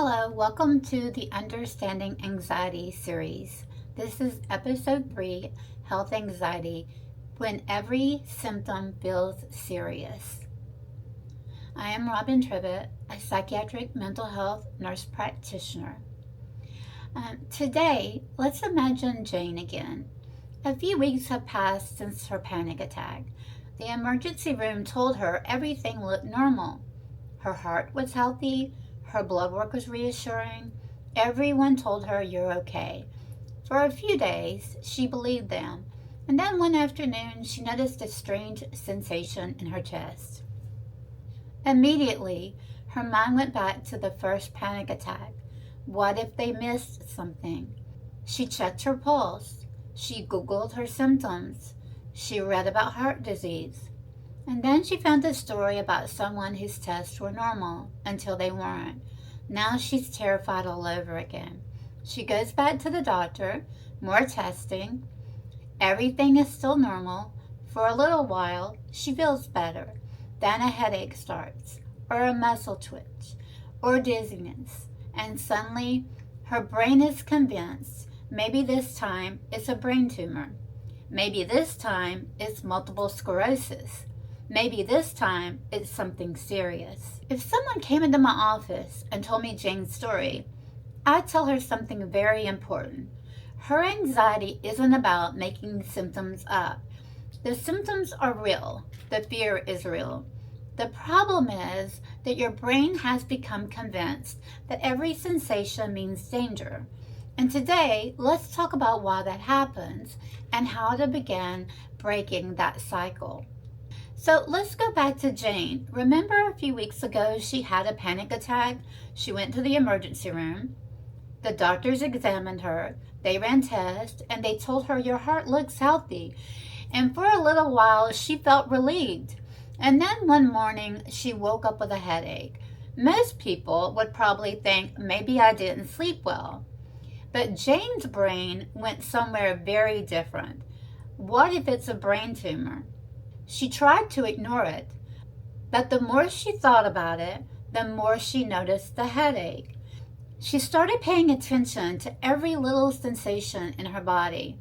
Hello, welcome to the Understanding Anxiety series. This is episode 3, Health Anxiety, when every symptom feels serious. I am Robin Trivett, a psychiatric mental health nurse practitioner. Today, let's imagine Jane again. A few weeks have passed since her panic attack. The emergency room told her everything looked normal. Her heart was healthy. Her blood work was reassuring. Everyone told her, "You're okay." For a few days, she believed them. And then one afternoon, she noticed a strange sensation in her chest. Immediately, her mind went back to the first panic attack. What if they missed something? She checked her pulse. She Googled her symptoms. She read about heart disease. And then she found a story about someone whose tests were normal until they weren't. Now she's terrified all over again. She goes back to the doctor, more testing. Everything is still normal. For a little while, she feels better. Then a headache starts, or a muscle twitch, or dizziness. And suddenly, her brain is convinced maybe this time it's a brain tumor. Maybe this time it's multiple sclerosis. Maybe this time it's something serious. If someone came into my office and told me Jane's story, I'd tell her something very important. Her anxiety isn't about making symptoms up. The symptoms are real. The fear is real. The problem is that your brain has become convinced that every sensation means danger. And today, let's talk about why that happens and how to begin breaking that cycle. So let's go back to Jane. Remember a few weeks ago she had a panic attack? She went to the emergency room. The doctors examined her. They ran tests and they told her your heart looks healthy. And for a little while she felt relieved. And then one morning she woke up with a headache. Most people would probably think maybe I didn't sleep well. But Jane's brain went somewhere very different. What if it's a brain tumor? She tried to ignore it, but the more she thought about it, the more she noticed the headache. She started paying attention to every little sensation in her body.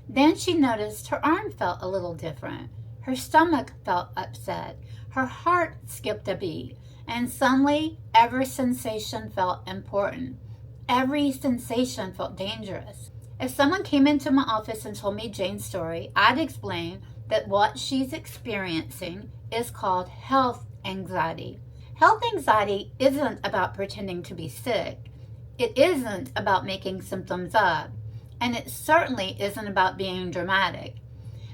Then she noticed her arm felt a little different. Her stomach felt upset. Her heart skipped a beat. And suddenly, every sensation felt important. Every sensation felt dangerous. If someone came into my office and told me Jane's story, I'd explain that what she's experiencing is called health anxiety. Health anxiety isn't about pretending to be sick. It isn't about making symptoms up. And it certainly isn't about being dramatic.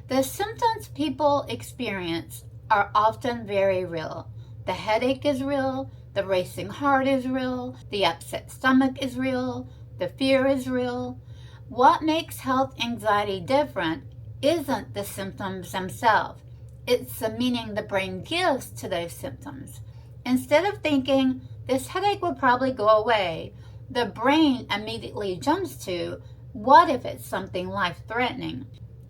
The symptoms people experience are often very real. The headache is real. The racing heart is real. The upset stomach is real. The fear is real. What makes health anxiety different isn't the symptoms themselves. It's the meaning the brain gives to those symptoms. Instead of thinking, this headache will probably go away, the brain immediately jumps to, what if it's something life-threatening?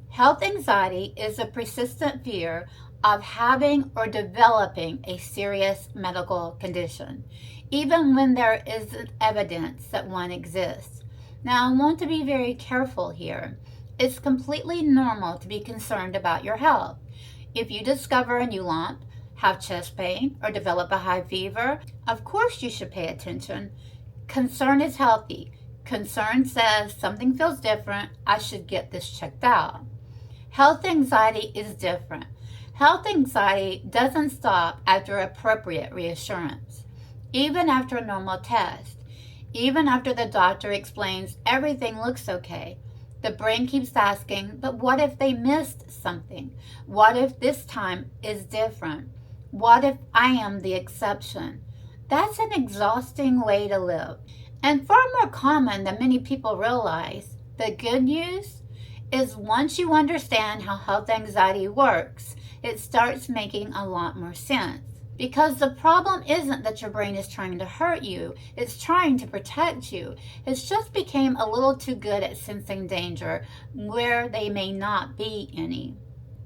Health anxiety is a persistent fear of having or developing a serious medical condition, even when there isn't evidence that one exists. Now, I want to be very careful here. It's completely normal to be concerned about your health. If you discover a new lump, have chest pain, or develop a high fever, of course you should pay attention. Concern is healthy. Concern says something feels different, I should get this checked out. Health anxiety is different. Health anxiety doesn't stop after appropriate reassurance, even after a normal test, even after the doctor explains everything looks okay. The brain keeps asking, but what if they missed something? What if this time is different? What if I am the exception? That's an exhausting way to live, and far more common than many people realize. The good news is once you understand how health anxiety works, it starts making a lot more sense. Because the problem isn't that your brain is trying to hurt you, it's trying to protect you. It's just became a little too good at sensing danger where they may not be any.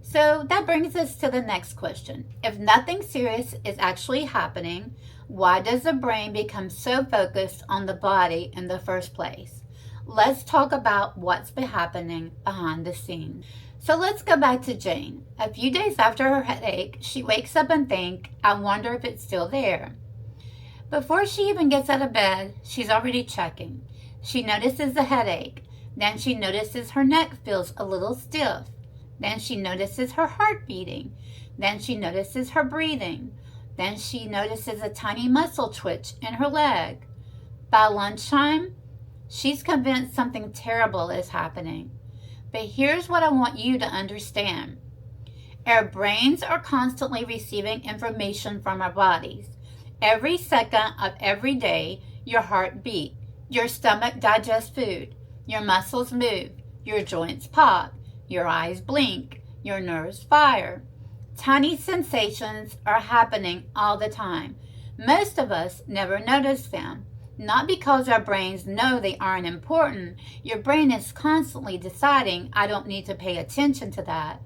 So that brings us to the next question. If nothing serious is actually happening, why does the brain become so focused on the body in the first place? Let's talk about what's been happening behind the scenes. So let's go back to Jane. A few days after her headache, she wakes up and thinks, I wonder if it's still there. Before she even gets out of bed, she's already checking. She notices the headache. Then she notices her neck feels a little stiff. Then she notices her heart beating. Then she notices her breathing. Then she notices a tiny muscle twitch in her leg. By lunchtime, she's convinced something terrible is happening. But here's what I want you to understand. Our brains are constantly receiving information from our bodies. Every second of every day, your heart beats, your stomach digests food, your muscles move, your joints pop, your eyes blink, your nerves fire. Tiny sensations are happening all the time. Most of us never notice them. Not because our brains know they aren't important. Your brain is constantly deciding, I don't need to pay attention to that.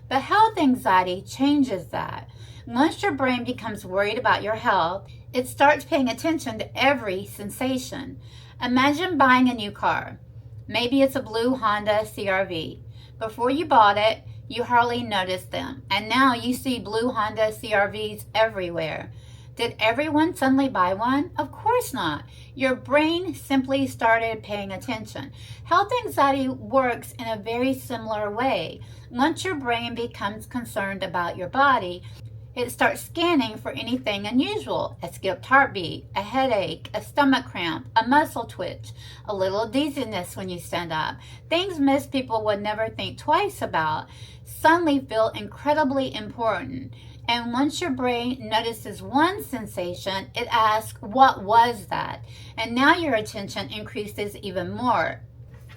But health anxiety changes that. Once your brain becomes worried about your health, it starts paying attention to every sensation. Imagine buying a new car. Maybe it's a blue Honda CR-V. Before you bought it, you hardly noticed them. And now you see blue Honda CR-Vs everywhere. Did everyone suddenly buy one? Of course not. Your brain simply started paying attention. Health anxiety works in a very similar way. Once your brain becomes concerned about your body, it starts scanning for anything unusual, a skipped heartbeat, a headache, a stomach cramp, a muscle twitch, a little dizziness when you stand up. Things most people would never think twice about suddenly feel incredibly important. And once your brain notices one sensation, it asks, what was that? And now your attention increases even more.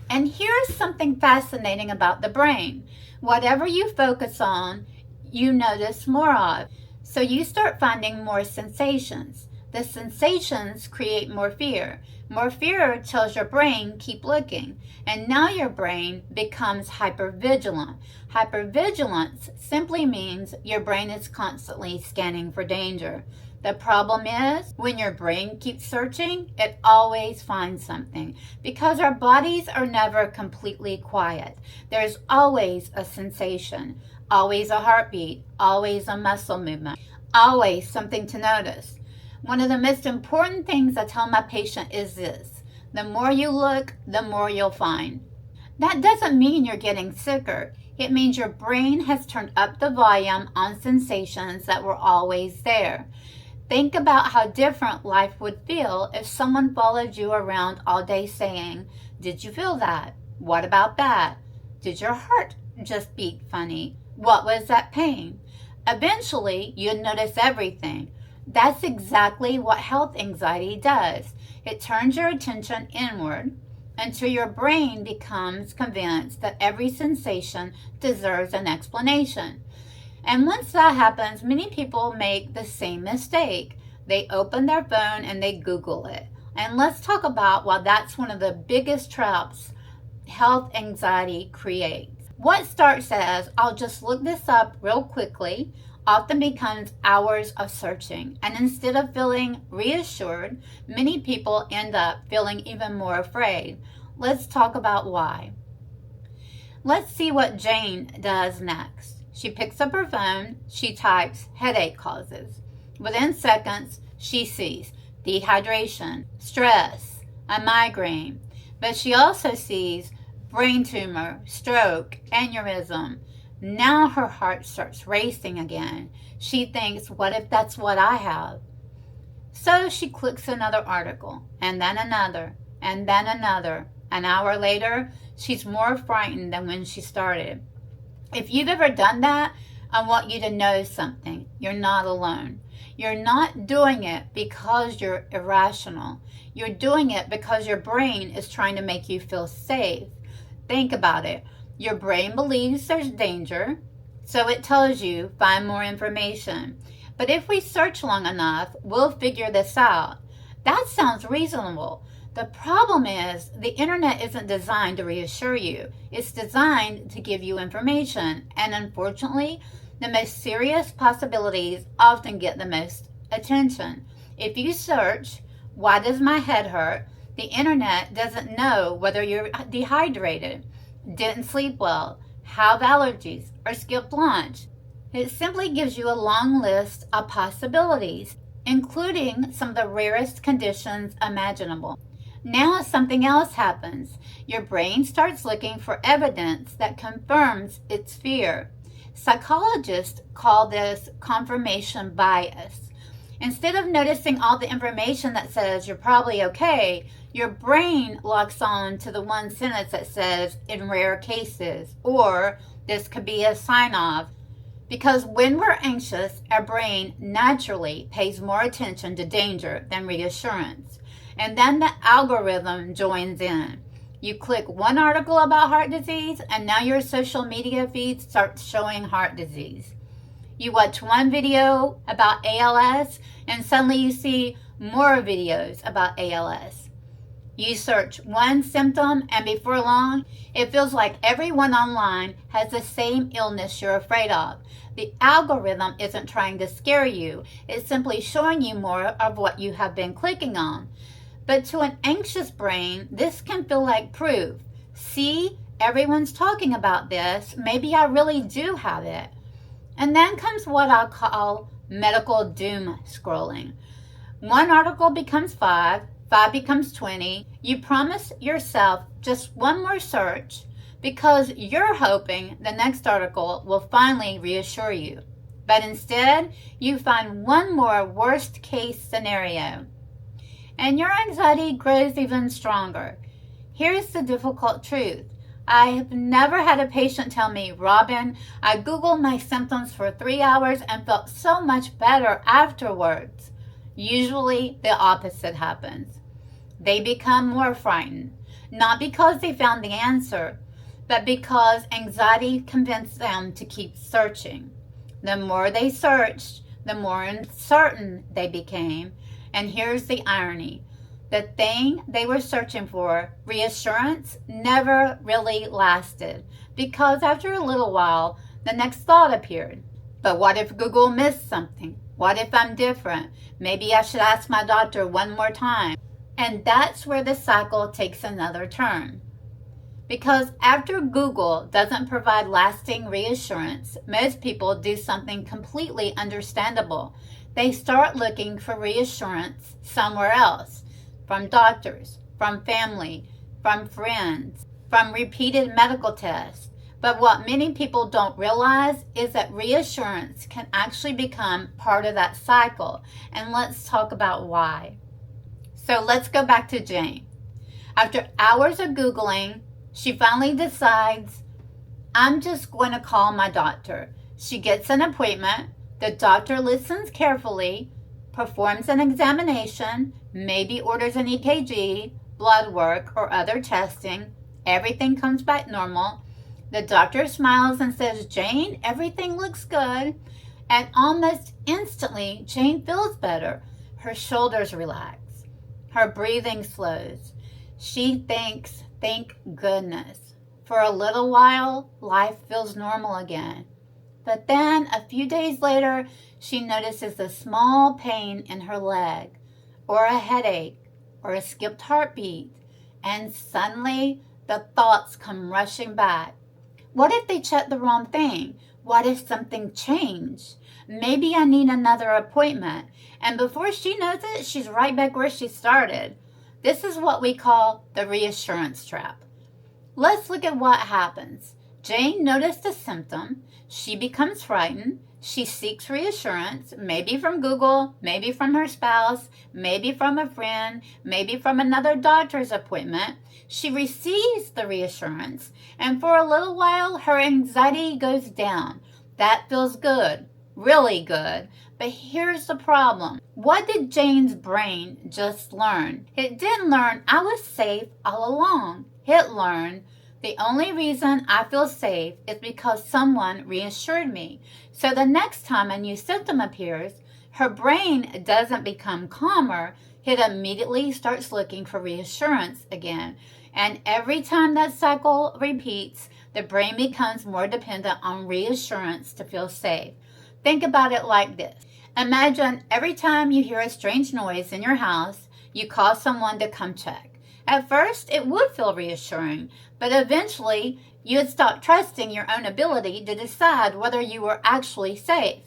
And here's something fascinating about the brain. Whatever you focus on, you notice more of. So you start finding more sensations. The sensations create more fear. More fear tells your brain, keep looking. And now your brain becomes hypervigilant. Hypervigilance simply means your brain is constantly scanning for danger. The problem is, when your brain keeps searching, it always finds something. Because our bodies are never completely quiet. There's always a sensation, always a heartbeat, always a muscle movement, always something to notice. One of the most important things I tell my patient is this: the more you look, the more you'll find. That doesn't mean you're getting sicker. It means your brain has turned up the volume on sensations that were always there. Think about how different life would feel if someone followed you around all day saying, did you feel that? What about that? Did your heart just beat funny? What was that pain? Eventually, you'd notice everything. That's exactly what health anxiety does. It turns your attention inward until your brain becomes convinced that every sensation deserves an explanation. And once that happens, many people make the same mistake. They open their phone and they Google it. And let's talk about why that's one of the biggest traps health anxiety creates. What starts as, I'll just look this up real quickly, often becomes hours of searching. And instead of feeling reassured, many people end up feeling even more afraid. Let's talk about why. Let's see what Jane does next. She picks up her phone, she types headache causes. Within seconds, she sees dehydration, stress, a migraine. But she also sees brain tumor, stroke, aneurysm. Now her heart starts racing again. She thinks, what if that's what I have? So she clicks another article, and then another, and then another. An hour later, she's more frightened than when she started. If you've ever done that, I want you to know something. You're not alone. You're not doing it because you're irrational. You're doing it because your brain is trying to make you feel safe. Think about it. Your brain believes there's danger, so it tells you, find more information. But if we search long enough, we'll figure this out. That sounds reasonable. The problem is the internet isn't designed to reassure you. It's designed to give you information. And unfortunately, the most serious possibilities often get the most attention. If you search, "Why does my head hurt?" the internet doesn't know whether you're dehydrated, didn't sleep well, have allergies, or skipped lunch. It simply gives you a long list of possibilities, including some of the rarest conditions imaginable. Now something else happens. Your brain starts looking for evidence that confirms its fear. Psychologists call this confirmation bias. Instead of noticing all the information that says you're probably okay, your brain locks on to the one sentence that says, "in rare cases," or "this could be a sign of." Because when we're anxious, our brain naturally pays more attention to danger than reassurance. And then the algorithm joins in. You click one article about heart disease, and now your social media feed starts showing heart disease. You watch one video about ALS, and suddenly you see more videos about ALS. You search one symptom, and before long, it feels like everyone online has the same illness you're afraid of. The algorithm isn't trying to scare you. It's simply showing you more of what you have been clicking on. But to an anxious brain, this can feel like proof. See, everyone's talking about this. Maybe I really do have it. And then comes what I'll call medical doom scrolling. One article becomes 5 becomes 20. You promise yourself just one more search because you're hoping the next article will finally reassure you. But instead, you find one more worst case scenario. And your anxiety grows even stronger. Here's the difficult truth. I have never had a patient tell me, "Robin, I Googled my symptoms for 3 hours and felt so much better afterwards." Usually the opposite happens. They become more frightened, not because they found the answer, but because anxiety convinced them to keep searching. The more they searched, the more uncertain they became. And here's the irony. The thing they were searching for, reassurance, never really lasted, because after a little while, the next thought appeared. But what if Google missed something? What if I'm different? Maybe I should ask my doctor one more time. And that's where the cycle takes another turn. Because after Google doesn't provide lasting reassurance, most people do something completely understandable. They start looking for reassurance somewhere else, from doctors, from family, from friends, from repeated medical tests. But what many people don't realize is that reassurance can actually become part of that cycle. And let's talk about why. So let's go back to Jane. After hours of Googling, she finally decides, "I'm just going to call my doctor." She gets an appointment. The doctor listens carefully, performs an examination, maybe orders an EKG, blood work, or other testing. Everything comes back normal. The doctor smiles and says, "Jane, everything looks good." And almost instantly, Jane feels better. Her shoulders relax. Her breathing slows. She thinks, "Thank goodness." For a little while, life feels normal again. But then, a few days later, she notices a small pain in her leg, or a headache, or a skipped heartbeat. And suddenly, the thoughts come rushing back. What if they checked the wrong thing? What if something changed? Maybe I need another appointment. And before she knows it, she's right back where she started. This is what we call the reassurance trap. Let's look at what happens. Jane noticed a symptom. She becomes frightened. She seeks reassurance, maybe from Google, maybe from her spouse, maybe from a friend, maybe from another doctor's appointment. She receives the reassurance, and for a little while, her anxiety goes down. That feels good, really good. But here's the problem. What did Jane's brain just learn? It didn't learn I was safe all along. It learned the only reason I feel safe is because someone reassured me. So the next time a new symptom appears, her brain doesn't become calmer. it immediately starts looking for reassurance again. And every time that cycle repeats, the brain becomes more dependent on reassurance to feel safe. Think about it like this. Imagine every time you hear a strange noise in your house, you call someone to come check. At first, it would feel reassuring, but eventually, you'd stop trusting your own ability to decide whether you were actually safe.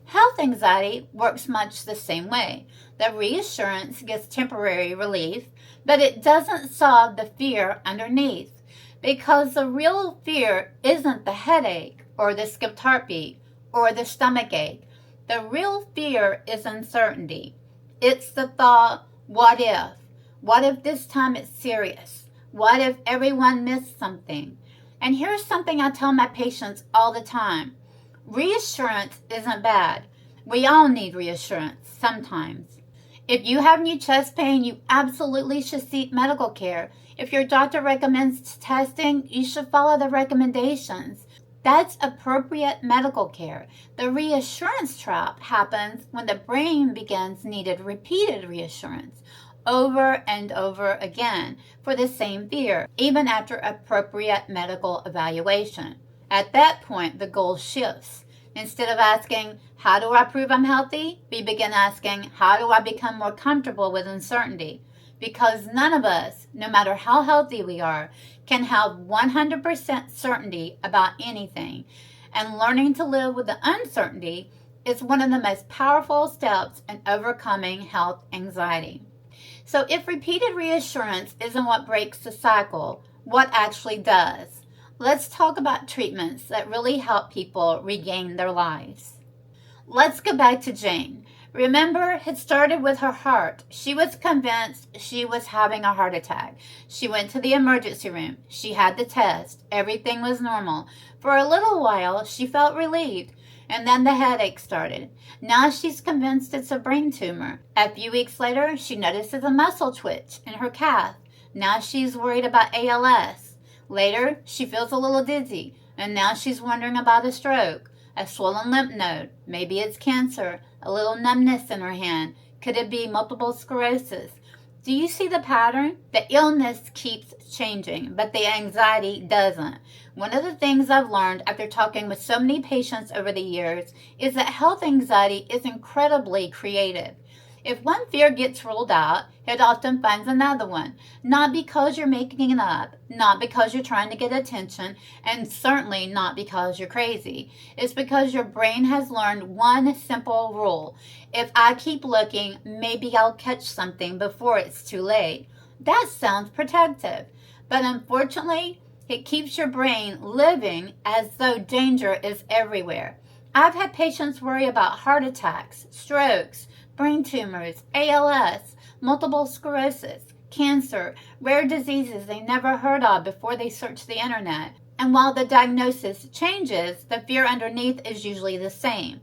Health anxiety works much the same way. The reassurance gives temporary relief, but it doesn't solve the fear underneath, because the real fear isn't the headache or the skipped heartbeat or the stomach ache. The real fear is uncertainty. It's the thought, what if? What if this time it's serious? What if everyone missed something? And here's something I tell my patients all the time. Reassurance isn't bad. We all need reassurance sometimes. If you have new chest pain, you absolutely should seek medical care. If your doctor recommends testing, you should follow the recommendations. That's appropriate medical care. The reassurance trap happens when the brain begins needed repeated reassurance over and over again for the same fear, even after appropriate medical evaluation. At that point, the goal shifts. Instead of asking, how do I prove I'm healthy? We begin asking, how do I become more comfortable with uncertainty? Because none of us, no matter how healthy we are, can have 100% certainty about anything. And learning to live with the uncertainty is one of the most powerful steps in overcoming health anxiety. So if repeated reassurance isn't what breaks the cycle, what actually does? Let's talk about treatments that really help people regain their lives. Let's go back to Jane. Remember, it started with her heart. She was convinced she was having a heart attack. She went to the emergency room. She had the test. Everything was normal. For a little while, she felt relieved. And then the headache started. Now she's convinced it's a brain tumor. A few weeks later, she notices a muscle twitch in her calf. Now she's worried about ALS. Later, she feels a little dizzy. And now she's wondering about a stroke. A swollen lymph node. Maybe it's cancer. A little numbness in her hand. Could it be multiple sclerosis? Do you see the pattern? The illness keeps changing, but the anxiety doesn't. One of the things I've learned after talking with so many patients over the years is that health anxiety is incredibly creative. If one fear gets ruled out, it often finds another one. Not because you're making it up, not because you're trying to get attention, and certainly not because you're crazy. It's because your brain has learned one simple rule. If I keep looking, maybe I'll catch something before it's too late. That sounds protective, but unfortunately, it keeps your brain living as though danger is everywhere. I've had patients worry about heart attacks, strokes, brain tumors, ALS, multiple sclerosis, cancer, rare diseases they never heard of before they searched the internet. And while the diagnosis changes, the fear underneath is usually the same.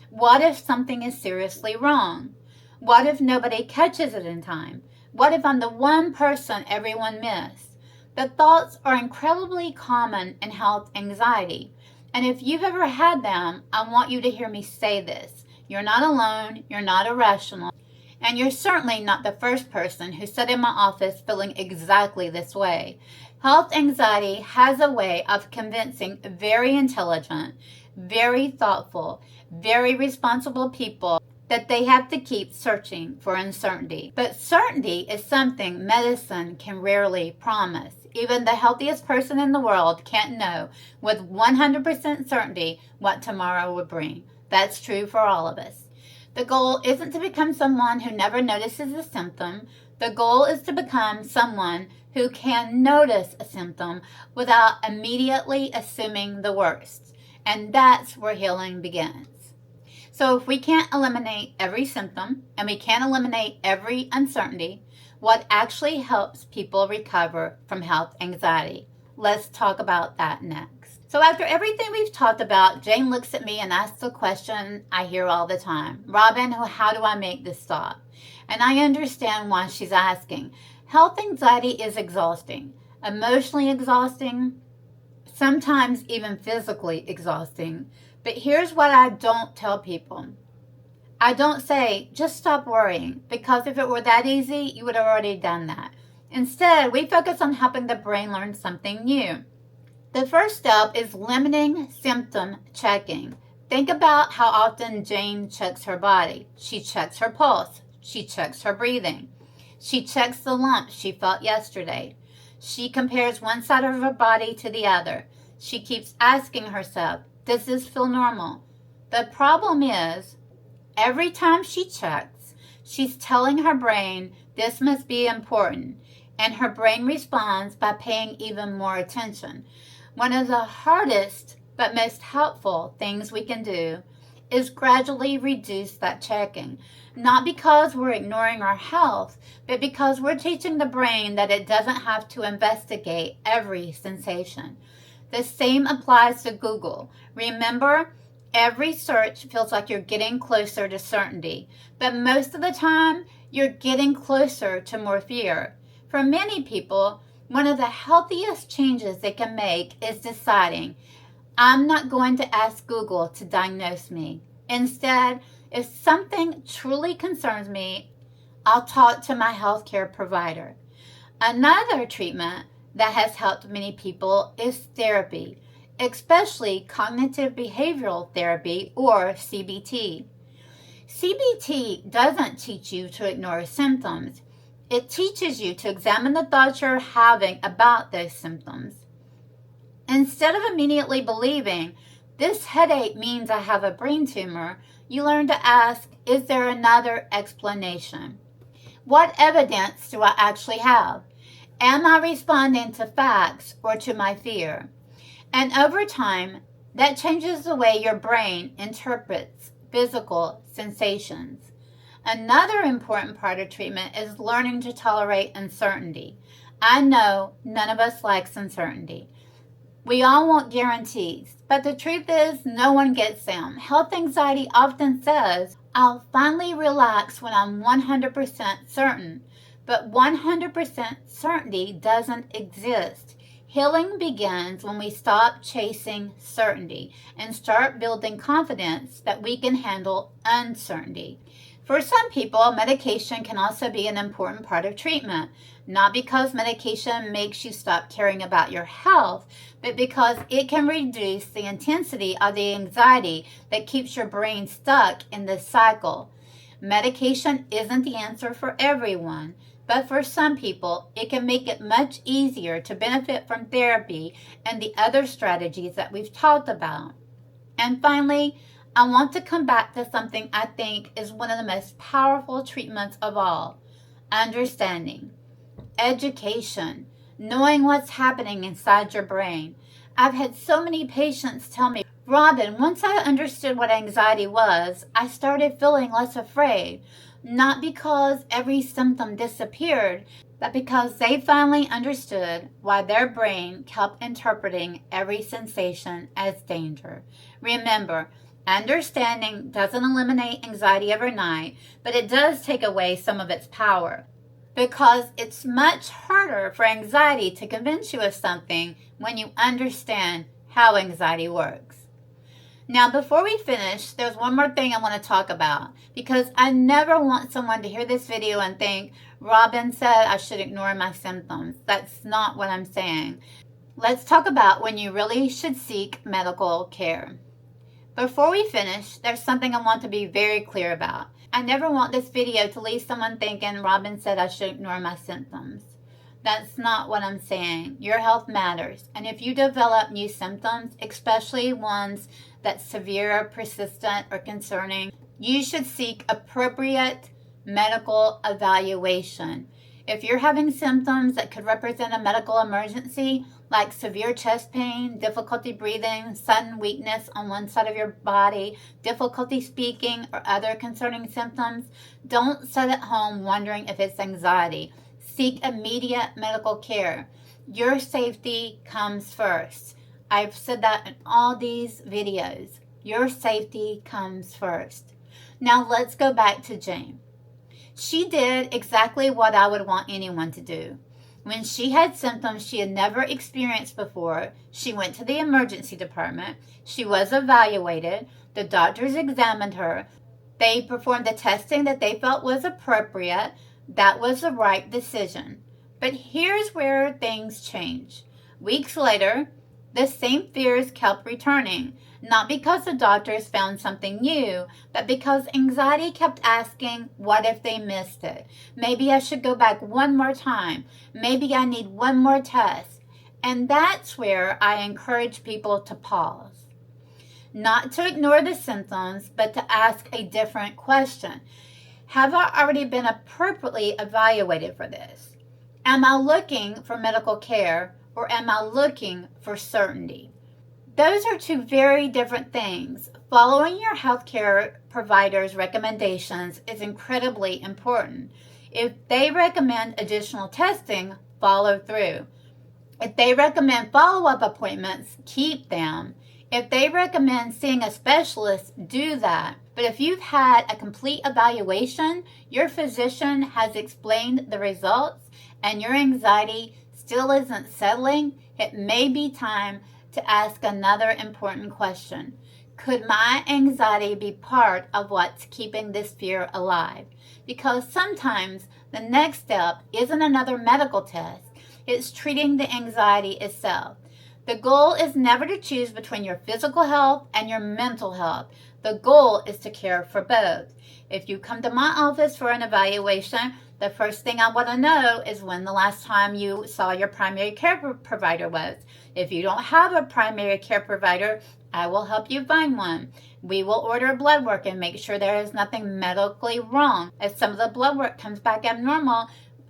What if something is seriously wrong? What if nobody catches it in time? What if I'm the one person everyone missed? The thoughts are incredibly common in health anxiety. And if you've ever had them, I want you to hear me say this. You're not alone, you're not irrational, and you're certainly not the first person who sat in my office feeling exactly this way. Health anxiety has a way of convincing very intelligent, very thoughtful, very responsible people that they have to keep searching for uncertainty. But certainty is something medicine can rarely promise. Even the healthiest person in the world can't know with 100% certainty what tomorrow will bring. That's true for all of us. The goal isn't to become someone who never notices a symptom. The goal is to become someone who can notice a symptom without immediately assuming the worst. And that's where healing begins. So if we can't eliminate every symptom and we can't eliminate every uncertainty, what actually helps people recover from health anxiety? Let's talk about that next. So after everything we've talked about, Jane looks at me and asks a question I hear all the time. Robin, how do I make this stop? And I understand why she's asking. Health anxiety is exhausting, emotionally exhausting, sometimes even physically exhausting. But here's what I don't tell people. I don't say, just stop worrying, because if it were that easy, you would have already done that. Instead, we focus on helping the brain learn something new. The first step is limiting symptom checking. Think about how often Jane checks her body. She checks her pulse. She checks her breathing. She checks the lump she felt yesterday. She compares one side of her body to the other. She keeps asking herself, does this feel normal? The problem is, every time she checks, she's telling her brain this must be important, and her brain responds by paying even more attention. One of the hardest but most helpful things we can do is gradually reduce that checking. Not because we're ignoring our health, but because we're teaching the brain that it doesn't have to investigate every sensation. The same applies to Google. Remember, every search feels like you're getting closer to certainty, but most of the time, you're getting closer to more fear. For many people, one of the healthiest changes they can make is deciding, I'm not going to ask Google to diagnose me. Instead, if something truly concerns me, I'll talk to my healthcare provider. Another treatment that has helped many people is therapy, especially cognitive behavioral therapy, or CBT. CBT doesn't teach you to ignore symptoms. It teaches you to examine the thoughts you're having about those symptoms. Instead of immediately believing, this headache means I have a brain tumor, you learn to ask, is there another explanation? What evidence do I actually have? Am I responding to facts or to my fear? And over time, that changes the way your brain interprets physical sensations. Another important part of treatment is learning to tolerate uncertainty. I know none of us likes uncertainty. We all want guarantees, but the truth is no one gets them. Health anxiety often says, I'll finally relax when I'm 100% certain, but 100% certainty doesn't exist. Healing begins when we stop chasing certainty and start building confidence that we can handle uncertainty. For some people, medication can also be an important part of treatment, not because medication makes you stop caring about your health, but because it can reduce the intensity of the anxiety that keeps your brain stuck in this cycle. Medication isn't the answer for everyone, but for some people, it can make it much easier to benefit from therapy and the other strategies that we've talked about. And finally, I want to come back to something I think is one of the most powerful treatments of all: understanding, education, knowing what's happening inside your brain. I've had so many patients tell me, Robin, once I understood what anxiety was, I started feeling less afraid. Not because every symptom disappeared, but because they finally understood why their brain kept interpreting every sensation as danger. Remember, understanding doesn't eliminate anxiety overnight, but it does take away some of its power. Because it's much harder for anxiety to convince you of something when you understand how anxiety works. Now, before we finish, there's one more thing I want to talk about, because I never want someone to hear this video and think, Robin said I should ignore my symptoms. That's not what I'm saying. Let's talk about when you really should seek medical care. Before we finish, there's something I want to be very clear about. I never want this video to leave someone thinking Robin said I should ignore my symptoms. That's not what I'm saying. Your health matters. And if you develop new symptoms, especially ones that's severe, persistent, or concerning, you should seek appropriate medical evaluation. If you're having symptoms that could represent a medical emergency, like severe chest pain, difficulty breathing, sudden weakness on one side of your body, difficulty speaking, or other concerning symptoms, don't sit at home wondering if it's anxiety. Seek immediate medical care. Your safety comes first. I've said that in all these videos. Your safety comes first. Now let's go back to Jane. She did exactly what I would want anyone to do. When she had symptoms she had never experienced before, she went to the emergency department. She was evaluated. The doctors examined her. They performed the testing that they felt was appropriate. That was the right decision. But here's where things change. Weeks later, the same fears kept returning, not because the doctors found something new, but because anxiety kept asking, what if they missed it? Maybe I should go back one more time. Maybe I need one more test. And that's where I encourage people to pause. Not to ignore the symptoms, but to ask a different question. Have I already been appropriately evaluated for this? Am I looking for medical care, or am I looking for certainty? Those are two very different things. Following your healthcare provider's recommendations is incredibly important. If they recommend additional testing, follow through. If they recommend follow-up appointments, keep them. If they recommend seeing a specialist, do that. But if you've had a complete evaluation, your physician has explained the results, and your anxiety still isn't settling, it may be time to ask another important question. Could my anxiety be part of what's keeping this fear alive? Because sometimes the next step isn't another medical test, it's treating the anxiety itself. The goal is never to choose between your physical health and your mental health. The goal is to care for both. If you come to my office for an evaluation, the first thing I want to know is when the last time you saw your primary care provider was. If you don't have a primary care provider, I will help you find one. We will order blood work and make sure there is nothing medically wrong. If some of the blood work comes back abnormal,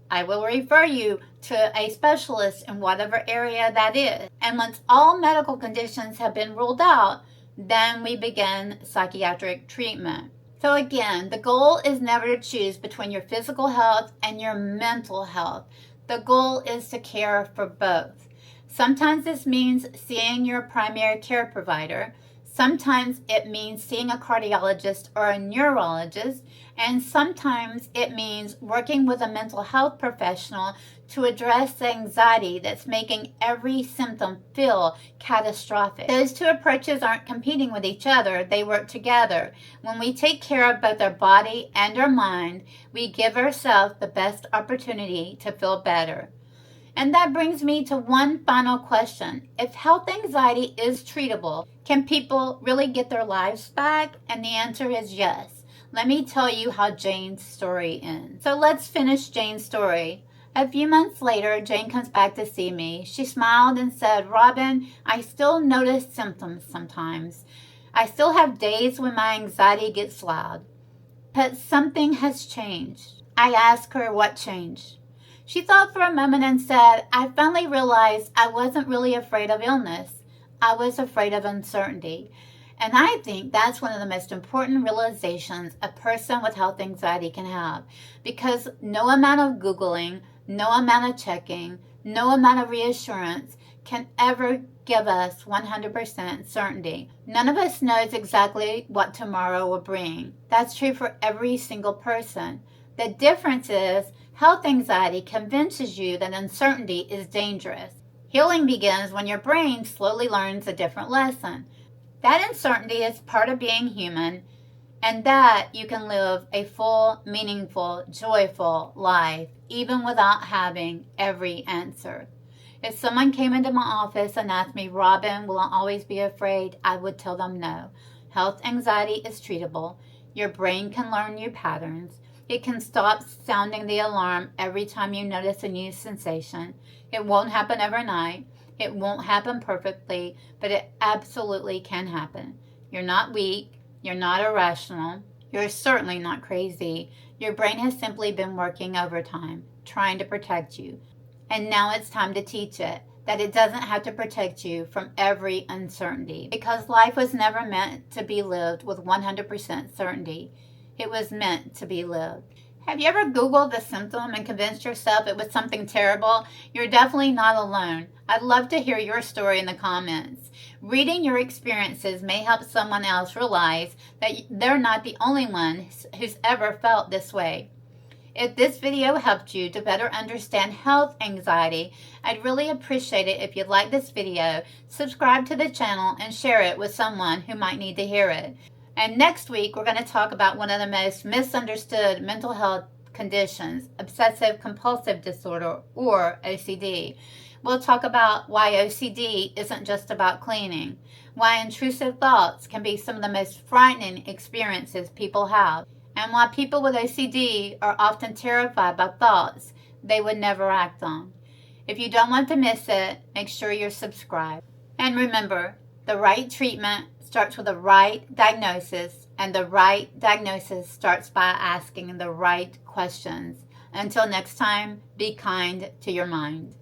I will refer you to a specialist in whatever area that is. And once all medical conditions have been ruled out, then we begin psychiatric treatment. So again, the goal is never to choose between your physical health and your mental health. The goal is to care for both. Sometimes this means seeing your primary care provider. Sometimes it means seeing a cardiologist or a neurologist. And sometimes it means working with a mental health professional to address the anxiety that's making every symptom feel catastrophic. Those two approaches aren't competing with each other, they work together. When we take care of both our body and our mind, we give ourselves the best opportunity to feel better. And that brings me to one final question. If health anxiety is treatable, can people really get their lives back? And the answer is yes. Let me tell you how Jane's story ends. So let's finish Jane's story. A few months later, Jane comes back to see me. She smiled and said, Robin, I still notice symptoms sometimes. I still have days when my anxiety gets loud. But something has changed. I asked her what changed. She thought for a moment and said, I finally realized I wasn't really afraid of illness. I was afraid of uncertainty. And I think that's one of the most important realizations a person with health anxiety can have. Because no amount of Googling, no amount of checking, no amount of reassurance can ever give us 100% certainty. None of us knows exactly what tomorrow will bring. That's true for every single person. The difference is health anxiety convinces you that uncertainty is dangerous. Healing begins when your brain slowly learns a different lesson. That uncertainty is part of being human, and that you can live a full, meaningful, joyful life, even without having every answer. If someone came into my office and asked me, Robin, will I always be afraid? I would tell them no. Health anxiety is treatable. Your brain can learn new patterns. It can stop sounding the alarm every time you notice a new sensation. It won't happen overnight. It won't happen perfectly, but it absolutely can happen. You're not weak. You're not irrational. You're certainly not crazy. Your brain has simply been working overtime, trying to protect you. And now it's time to teach it that it doesn't have to protect you from every uncertainty, because life was never meant to be lived with 100% certainty. It was meant to be lived. Have you ever Googled the symptom and convinced yourself it was something terrible? You're definitely not alone. I'd love to hear your story in the comments. Reading your experiences may help someone else realize that they're not the only one who's ever felt this way. If this video helped you to better understand health anxiety, I'd really appreciate it if you'd like this video, subscribe to the channel, and share it with someone who might need to hear it. And next week, we're going to talk about one of the most misunderstood mental health conditions, obsessive compulsive disorder, or OCD. We'll talk about why OCD isn't just about cleaning, why intrusive thoughts can be some of the most frightening experiences people have, and why people with OCD are often terrified by thoughts they would never act on. If you don't want to miss it, make sure you're subscribed. And remember, the right treatment starts with a right diagnosis, and the right diagnosis starts by asking the right questions. Until next time, be kind to your mind.